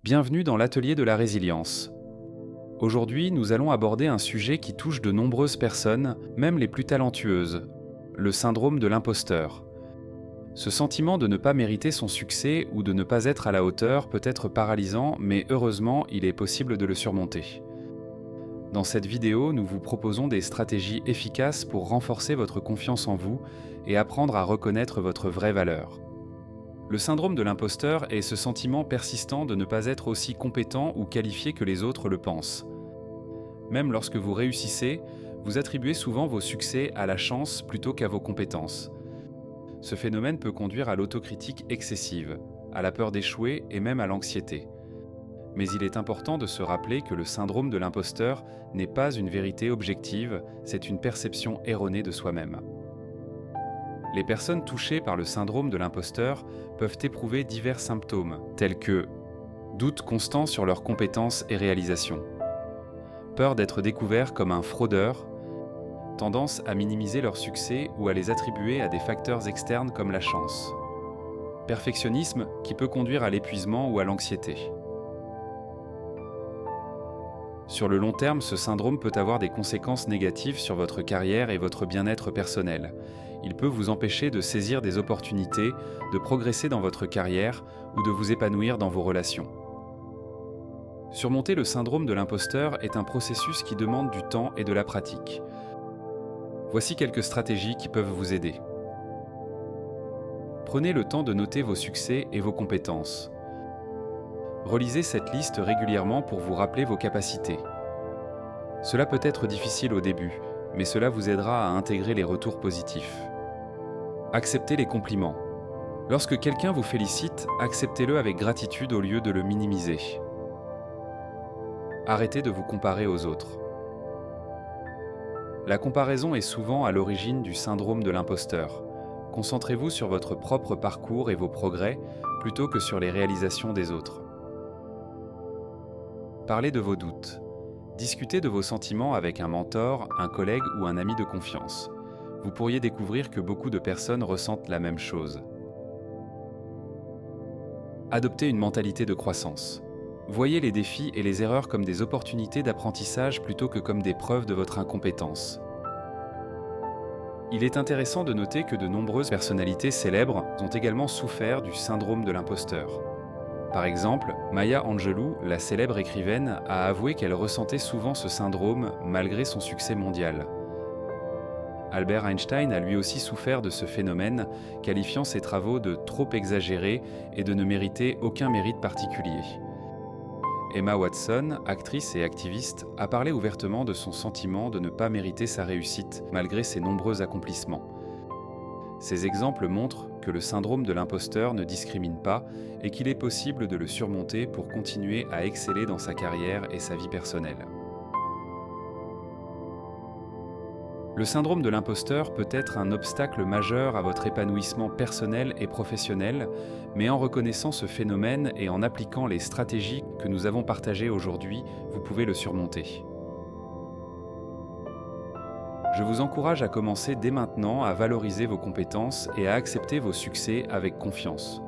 Bienvenue dans l'atelier de la résilience. Aujourd'hui, nous allons aborder un sujet qui touche de nombreuses personnes, même les plus talentueuses, le syndrome de l'imposteur. Ce sentiment de ne pas mériter son succès ou de ne pas être à la hauteur peut être paralysant, mais heureusement, il est possible de le surmonter. Dans cette vidéo, nous vous proposons des stratégies efficaces pour renforcer votre confiance en vous et apprendre à reconnaître votre vraie valeur. Le syndrome de l'imposteur est ce sentiment persistant de ne pas être aussi compétent ou qualifié que les autres le pensent. Même lorsque vous réussissez, vous attribuez souvent vos succès à la chance plutôt qu'à vos compétences. Ce phénomène peut conduire à l'autocritique excessive, à la peur d'échouer et même à l'anxiété. Mais il est important de se rappeler que le syndrome de l'imposteur n'est pas une vérité objective, c'est une perception erronée de soi-même. Les personnes touchées par le syndrome de l'imposteur peuvent éprouver divers symptômes, tels que doute constant sur leurs compétences et réalisations, peur d'être découvert comme un fraudeur, tendance à minimiser leurs succès ou à les attribuer à des facteurs externes comme la chance, perfectionnisme qui peut conduire à l'épuisement ou à l'anxiété. Sur le long terme, ce syndrome peut avoir des conséquences négatives sur votre carrière et votre bien-être personnel. Il peut vous empêcher de saisir des opportunités, de progresser dans votre carrière ou de vous épanouir dans vos relations. Surmonter le syndrome de l'imposteur est un processus qui demande du temps et de la pratique. Voici quelques stratégies qui peuvent vous aider. Prenez le temps de noter vos succès et vos compétences. Relisez cette liste régulièrement pour vous rappeler vos capacités. Cela peut être difficile au début, mais cela vous aidera à intégrer les retours positifs. Acceptez les compliments. Lorsque quelqu'un vous félicite, acceptez-le avec gratitude au lieu de le minimiser. Arrêtez de vous comparer aux autres. La comparaison est souvent à l'origine du syndrome de l'imposteur. Concentrez-vous sur votre propre parcours et vos progrès plutôt que sur les réalisations des autres. Parlez de vos doutes. Discutez de vos sentiments avec un mentor, un collègue ou un ami de confiance. Vous pourriez découvrir que beaucoup de personnes ressentent la même chose. Adoptez une mentalité de croissance. Voyez les défis et les erreurs comme des opportunités d'apprentissage plutôt que comme des preuves de votre incompétence. Il est intéressant de noter que de nombreuses personnalités célèbres ont également souffert du syndrome de l'imposteur. Par exemple, Maya Angelou, la célèbre écrivaine, a avoué qu'elle ressentait souvent ce syndrome malgré son succès mondial. Albert Einstein a lui aussi souffert de ce phénomène, qualifiant ses travaux de trop exagérés et de ne mériter aucun mérite particulier. Emma Watson, actrice et activiste, a parlé ouvertement de son sentiment de ne pas mériter sa réussite malgré ses nombreux accomplissements. Ces exemples montrent que le syndrome de l'imposteur ne discrimine pas et qu'il est possible de le surmonter pour continuer à exceller dans sa carrière et sa vie personnelle. Le syndrome de l'imposteur peut être un obstacle majeur à votre épanouissement personnel et professionnel, mais en reconnaissant ce phénomène et en appliquant les stratégies que nous avons partagées aujourd'hui, vous pouvez le surmonter. Je vous encourage à commencer dès maintenant à valoriser vos compétences et à accepter vos succès avec confiance.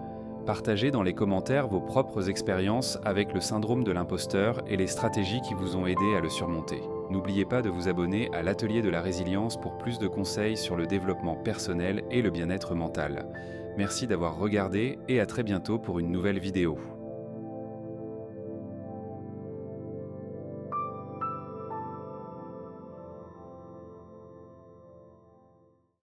Partagez dans les commentaires vos propres expériences avec le syndrome de l'imposteur et les stratégies qui vous ont aidé à le surmonter. N'oubliez pas de vous abonner à l'Atelier de la Résilience pour plus de conseils sur le développement personnel et le bien-être mental. Merci d'avoir regardé et à très bientôt pour une nouvelle vidéo.